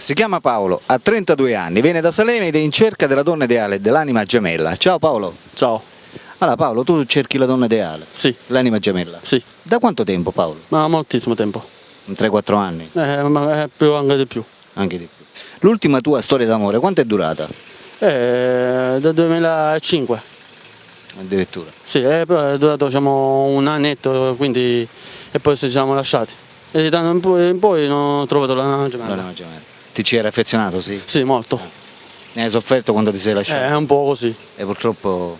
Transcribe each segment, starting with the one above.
Si chiama Paolo, ha 32 anni, viene da Salemi ed è in cerca della donna ideale, dell'anima gemella. Ciao Paolo. Ciao. Allora Paolo, tu cerchi la donna ideale? Sì. L'anima gemella? Sì. Da quanto tempo Paolo? Ma moltissimo tempo. 3-4 anni? Ma più, anche di più. Anche di più. L'ultima tua storia d'amore, quanto è durata? Dal 2005. Addirittura. Sì, però è durato diciamo, un annetto, quindi e poi ci siamo lasciati. E di tanto in poi non ho trovato la gemella. L'anima gemella. Ti ci eri affezionato, sì? Sì, molto. Ne hai sofferto quando ti sei lasciato? È un po' così. E purtroppo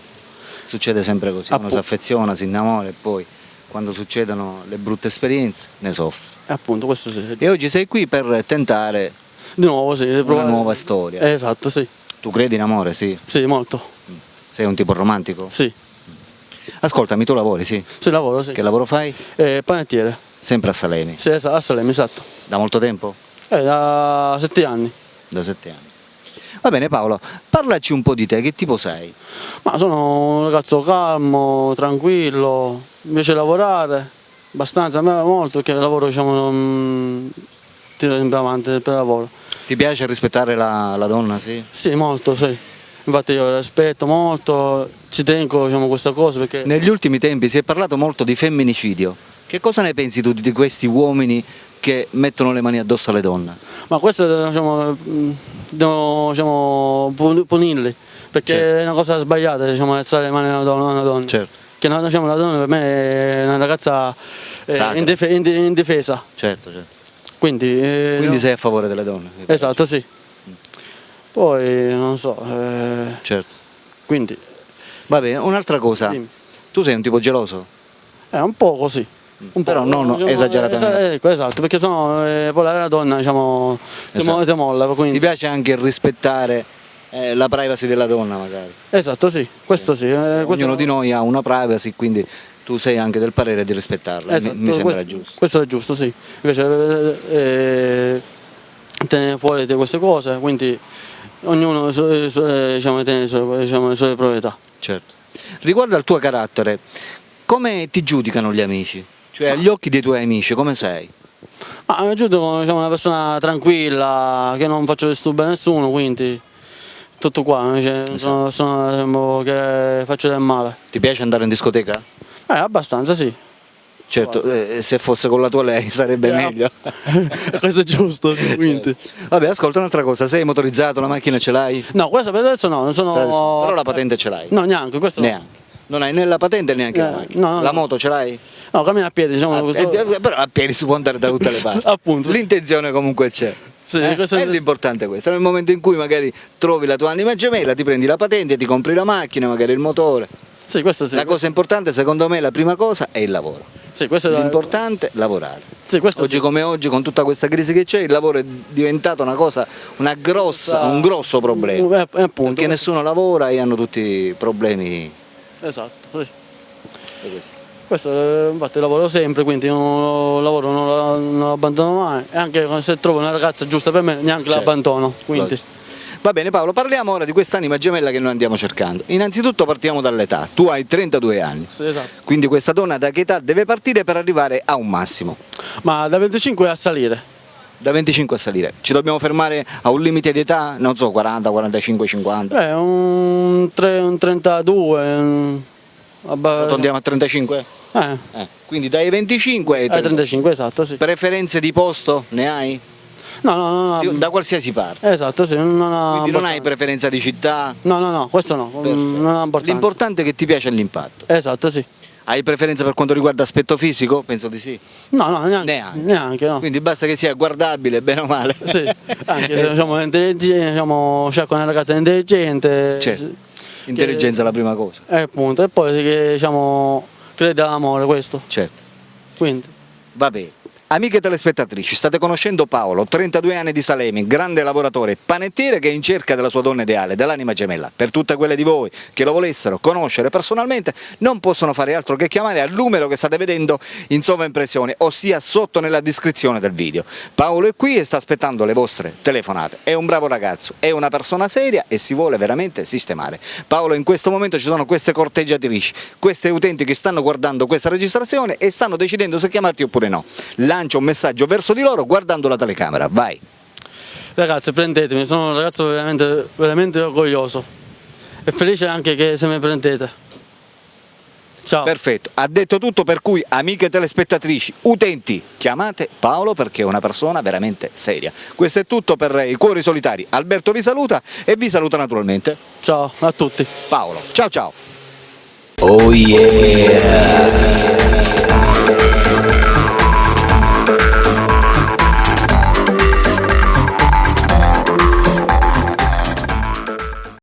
succede sempre così, uno si affeziona, si innamora e poi quando succedono le brutte esperienze ne soffre. Appunto, questo sì. E oggi sei qui per tentare Di nuovo, sì. una nuova storia. Esatto, sì. Tu credi in amore, sì? Sì, molto. Sei un tipo romantico? Sì. Ascoltami, tu lavori, sì? Sì, lavoro, sì. Che lavoro fai? Panettiere. Sempre a Salemi? Sì, a Salemi, esatto. Da molto tempo? Da 7 anni. Da 7 anni. Va bene Paolo, parlaci un po' di te, che tipo sei? Ma sono un ragazzo calmo, tranquillo, mi piace lavorare, abbastanza, a me molto, perché lavoro diciamo, tiro sempre avanti per lavoro. Ti piace rispettare la donna, sì? Sì, molto, sì. Infatti io la rispetto molto, ci tengo diciamo, questa cosa perché... Negli ultimi tempi si è parlato molto di femminicidio. Che cosa ne pensi tu di questi uomini che mettono le mani addosso alle donne? Ma questo diciamo, devo diciamo, punirli, perché Certo. è una cosa sbagliata diciamo, alzare le mani a una donna. Certo. Che diciamo, la donna per me è una ragazza indifesa. Certo, certo. Quindi Quindi sei a favore delle donne? esatto, sì. Poi non so, Certo. quindi Va bene, un'altra cosa. dimmi. Tu sei un tipo geloso? È un po' così. Un Però po', non diciamo, esageratamente. Ecco, esatto, perché sennò poi la donna diciamo, Esatto. ti molla. Ti Quindi. piace anche rispettare la privacy della donna magari? Esatto, sì, questo sì. Ognuno di noi ha una privacy, quindi tu sei anche del parere di rispettarla. Esatto, Mi sembra giusto. Questo è giusto, sì. Invece tenere fuori di queste cose, quindi ognuno diciamo, tiene le sue proprietà. Certo. Riguardo al tuo carattere, come ti giudicano gli amici? Cioè agli occhi dei tuoi amici, come sei? Ma mi giudico diciamo, una persona tranquilla, che non faccio disturbi a nessuno, quindi tutto qua, cioè, sono una persona diciamo, che faccio del male. Ti piace andare in discoteca? Abbastanza sì. Certo, se fosse con la tua lei sarebbe meglio. Questo è giusto, quindi. Vabbè, ascolta un'altra cosa, sei motorizzato, la macchina ce l'hai? No, questo per adesso no, non sono... Però la patente ce l'hai? No, neanche, questo no. Neanche. Non hai né la patente né neanche la macchina? no, La no. moto ce l'hai? No, cammino a piedi, diciamo Però a piedi si può andare da tutte le parti. Appunto. L'intenzione comunque c'è. Sì, questo È l'importante questo. Nel momento in cui magari trovi la tua anima gemella, ti prendi la patente, ti compri la macchina, magari il motore. Sì, questo sì. La cosa importante, secondo me, la prima cosa è il lavoro. Sì, questo è L'importante è lavorare. Sì, questo Oggi sì. come oggi, con tutta questa crisi che c'è, il lavoro è diventato un grosso problema. Appunto. Perché nessuno lavora e hanno tutti problemi Esatto, sì. di questo. Questo infatti lavoro sempre, quindi non lavoro, non lo abbandono mai. E anche se trovo una ragazza giusta per me, neanche Certo. l'abbandono. Quindi. Logico. Va bene Paolo, parliamo ora di quest'anima gemella che noi andiamo cercando. Innanzitutto partiamo dall'età. Tu hai 32 anni. Sì, esatto. Quindi questa donna da che età deve partire per arrivare a un massimo? Ma da 25 a salire. Da 25 a salire. Ci dobbiamo fermare a un limite di età? Non so, 40, 45, 50? Beh, un 32. Andiamo a 35? Quindi dai 25 ai 35, esatto, sì. Preferenze di posto ne hai? No. Da qualsiasi parte. Esatto, sì, non ha Quindi non hai importanza. preferenza di città? No, questo no, Perfetto. non ha importanza. L'importante è che ti piace l'impatto. Esatto, sì. Hai preferenza per quanto riguarda aspetto fisico? Penso di sì. No, Neanche. neanche no. Quindi basta che sia guardabile, bene o male. Sì, anche diciamo, diciamo, cerco una ragazza intelligente. Certo. Intelligenza è la prima cosa. Appunto, e poi che diciamo crede all'amore questo. Certo. Quindi. Va bene. Amiche telespettatrici, state conoscendo Paolo, 32 anni di Salemi, grande lavoratore, panettiere che è in cerca della sua donna ideale, dell'anima gemella. Per tutte quelle di voi che lo volessero conoscere personalmente, non possono fare altro che chiamare al numero che state vedendo in sovraimpressione, ossia sotto nella descrizione del video. Paolo è qui e sta aspettando le vostre telefonate. È un bravo ragazzo, è una persona seria e si vuole veramente sistemare. Paolo, in questo momento ci sono queste corteggiatrici, queste utenti che stanno guardando questa registrazione e stanno decidendo se chiamarti oppure no. Lancia un messaggio verso di loro guardando la telecamera, vai. Ragazzi, prendetemi, sono un ragazzo veramente, veramente orgoglioso e felice anche che se mi prendete. Ciao. Perfetto, ha detto tutto, per cui amiche telespettatrici, utenti, chiamate Paolo perché è una persona veramente seria. Questo è tutto per i Cuori Solitari. Alberto vi saluta e vi saluta naturalmente Ciao a tutti. Paolo. Ciao ciao! Oh yeah!